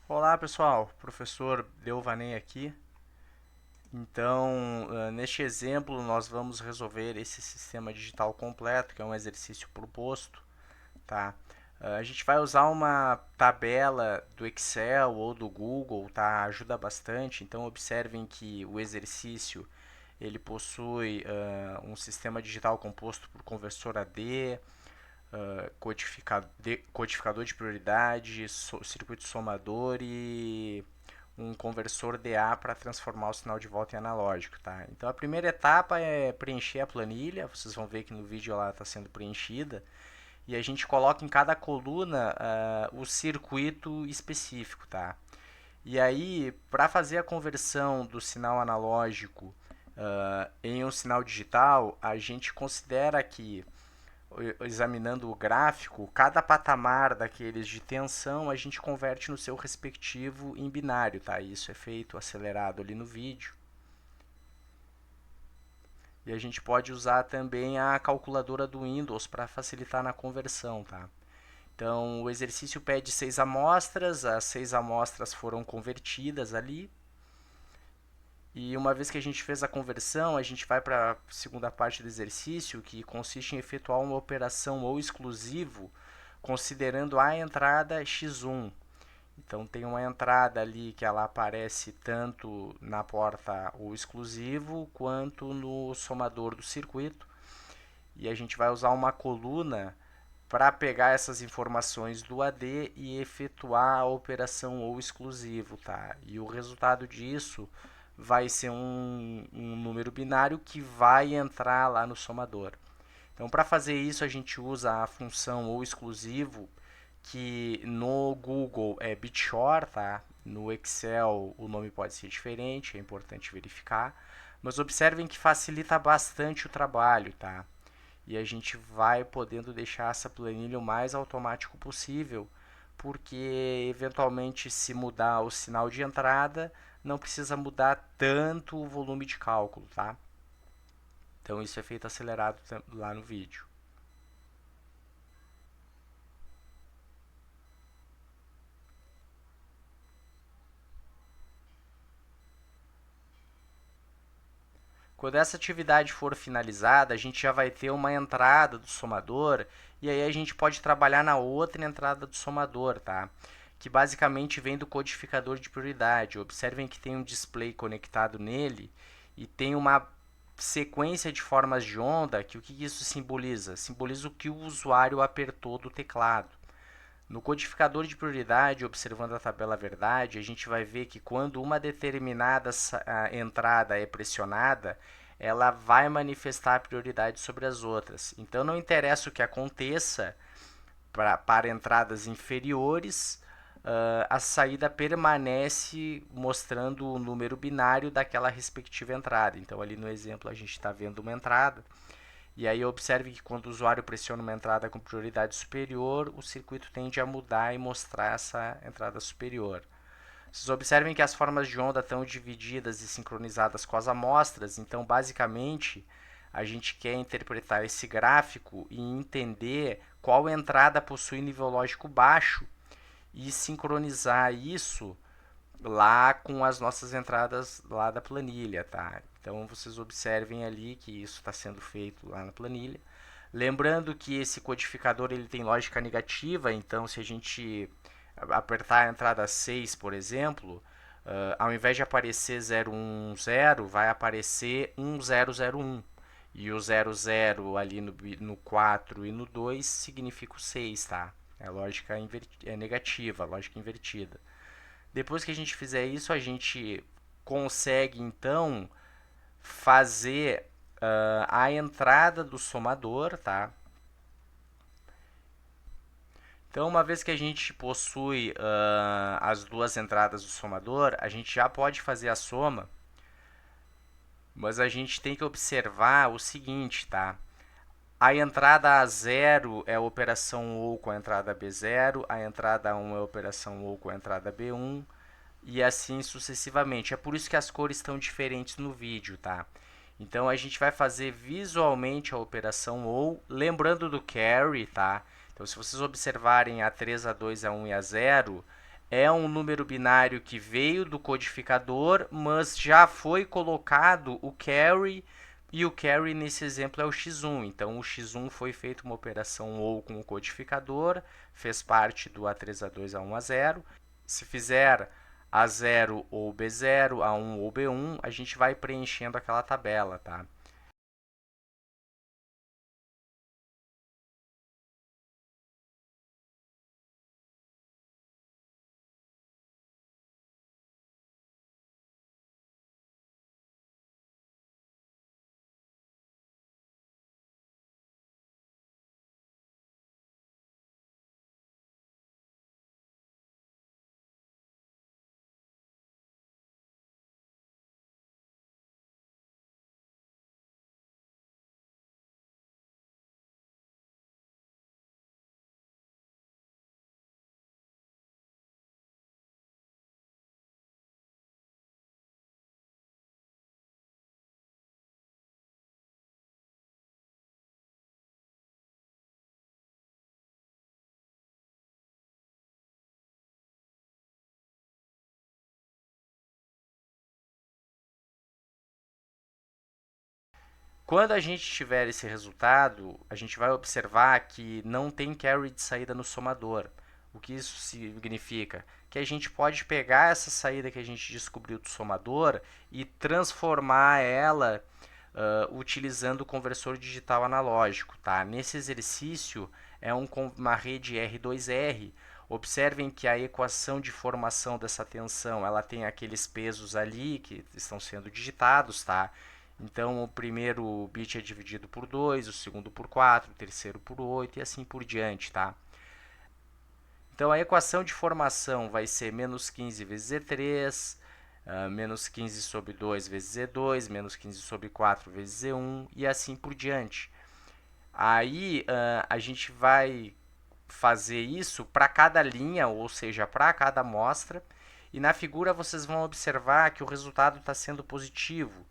Olá pessoal, professor Delvaney aqui. Então, neste exemplo, nós vamos resolver esse sistema digital completo, que é um exercício proposto, tá? A gente vai usar uma tabela do Excel ou do Google, tá? Ajuda bastante. Então, observem que o exercício ele possui um sistema digital composto por conversor AD, codificador de prioridade, circuito somador e um conversor DA para transformar o sinal de volta em analógico, tá? Então a primeira etapa é preencher a planilha, vocês vão ver que no vídeo ela está sendo preenchida, e a gente coloca em cada coluna o circuito específico, tá? E aí, para fazer a conversão do sinal analógico em um sinal digital, a gente considera que examinando o gráfico, cada patamar daqueles de tensão a gente converte no seu respectivo em binário, tá? Isso é feito acelerado ali no vídeo. E a gente pode usar também a calculadora do Windows para facilitar na conversão, tá? Então, o exercício pede 6 amostras, as 6 amostras foram convertidas ali. E uma vez que a gente fez a conversão, a gente vai para a segunda parte do exercício, que consiste em efetuar uma operação ou exclusivo considerando a entrada x1. Então tem uma entrada ali que ela aparece tanto na porta o exclusivo quanto no somador do circuito. E a gente vai usar uma coluna para pegar essas informações do AD e efetuar a operação ou exclusivo, tá? E o resultado disso vai ser um número binário que vai entrar lá no somador. Então, para fazer isso, a gente usa a função ou exclusivo, que no Google é Bitshore, tá? No Excel o nome pode ser diferente, é importante verificar. Mas observem que facilita bastante o trabalho, tá? E a gente vai podendo deixar essa planilha o mais automático possível, porque eventualmente se mudar o sinal de entrada, não precisa mudar tanto o volume de cálculo, tá? Então isso é feito acelerado lá no vídeo. Quando essa atividade for finalizada, a gente já vai ter uma entrada do somador e aí a gente pode trabalhar na outra entrada do somador, tá? Que basicamente vem do codificador de prioridade. Observem que tem um display conectado nele e tem uma sequência de formas de onda que o que isso simboliza? Simboliza o que o usuário apertou do teclado. No codificador de prioridade, observando a tabela verdade, a gente vai ver que quando uma determinada entrada é pressionada, ela vai manifestar a prioridade sobre as outras. Então não interessa o que aconteça para entradas inferiores, a saída permanece mostrando o número binário daquela respectiva entrada. Então ali no exemplo a gente está vendo uma entrada. E aí observe que quando o usuário pressiona uma entrada com prioridade superior, o circuito tende a mudar e mostrar essa entrada superior. Vocês observem que as formas de onda estão divididas e sincronizadas com as amostras, então basicamente a gente quer interpretar esse gráfico e entender qual entrada possui nível lógico baixo e sincronizar isso lá com as nossas entradas lá da planilha, tá? Então vocês observem ali que isso está sendo feito lá na planilha. Lembrando que esse codificador ele tem lógica negativa, então se a gente apertar a entrada 6, por exemplo, ao invés de aparecer 010, vai aparecer 1001. E o 00 ali no 4 e no 2 significa o 6, tá? É lógica é negativa, lógica invertida. Depois que a gente fizer isso, a gente consegue então fazer a entrada do somador, tá? Então, uma vez que a gente possui as duas entradas do somador, a gente já pode fazer a soma, mas a gente tem que observar o seguinte, tá? A entrada A0 é a operação OU com a entrada B0, a entrada A1 é a operação OU com a entrada B1, e assim sucessivamente. É por isso que as cores estão diferentes no vídeo, tá? Então a gente vai fazer visualmente a operação ou, lembrando do carry, tá? Então se vocês observarem a 3, a 2, a 1 e a 0, é um número binário que veio do codificador, mas já foi colocado o carry, e o carry nesse exemplo é o x1. Então o x1 foi feito uma operação ou com o codificador, fez parte do A3, A2, A1, A0. Se fizer A0 ou B0, A1 ou B1, a gente vai preenchendo aquela tabela, tá? Quando a gente tiver esse resultado, a gente vai observar que não tem carry de saída no somador. O que isso significa? Que a gente pode pegar essa saída que a gente descobriu do somador e transformar ela utilizando o conversor digital analógico. Tá? Nesse exercício é uma rede R2R. Observem que a equação de formação dessa tensão ela tem aqueles pesos ali que estão sendo digitados, tá? Então, o primeiro bit é dividido por 2, o segundo por 4, o terceiro por 8 e assim por diante, tá? Então, a equação de formação vai ser menos 15 vezes Z3, menos 15 sobre 2 vezes Z2, menos 15 sobre 4 vezes Z1 e assim por diante. Aí, a gente vai fazer isso para cada linha, ou seja, para cada amostra, e na figura vocês vão observar que o resultado está sendo positivo,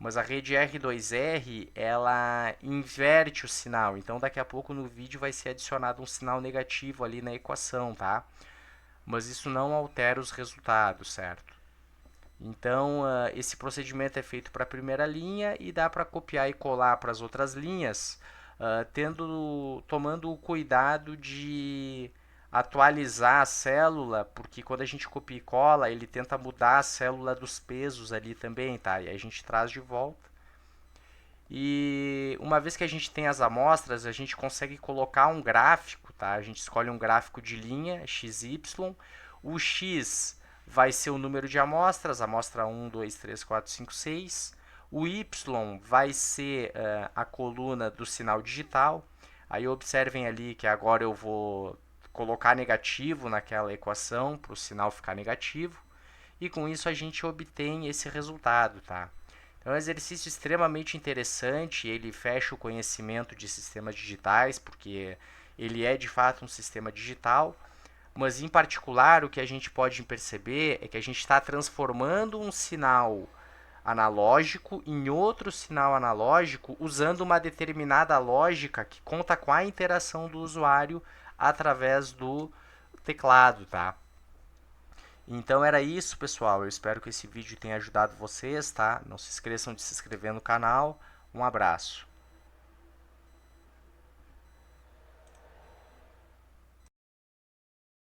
mas a rede R2R ela inverte o sinal, então daqui a pouco no vídeo vai ser adicionado um sinal negativo ali na equação, tá? Mas isso não altera os resultados, certo? Então, esse procedimento é feito para a primeira linha e dá para copiar e colar para as outras linhas, tomando o cuidado de atualizar a célula, porque quando a gente copia e cola, ele tenta mudar a célula dos pesos ali também, tá? E aí a gente traz de volta. E uma vez que a gente tem as amostras, a gente consegue colocar um gráfico, tá? A gente escolhe um gráfico de linha, XY. O X vai ser o número de amostras, amostra 1, 2, 3, 4, 5, 6. O Y vai ser a coluna do sinal digital. Aí observem ali que agora eu vou colocar negativo naquela equação para o sinal ficar negativo. E com isso a gente obtém esse resultado, tá? É um exercício extremamente interessante, ele fecha o conhecimento de sistemas digitais, porque ele é de fato um sistema digital, mas em particular o que a gente pode perceber é que a gente está transformando um sinal analógico em outro sinal analógico usando uma determinada lógica que conta com a interação do usuário através do teclado, tá? Então era isso, pessoal. Eu espero que esse vídeo tenha ajudado vocês, tá? Não se esqueçam de se inscrever no canal. Um abraço.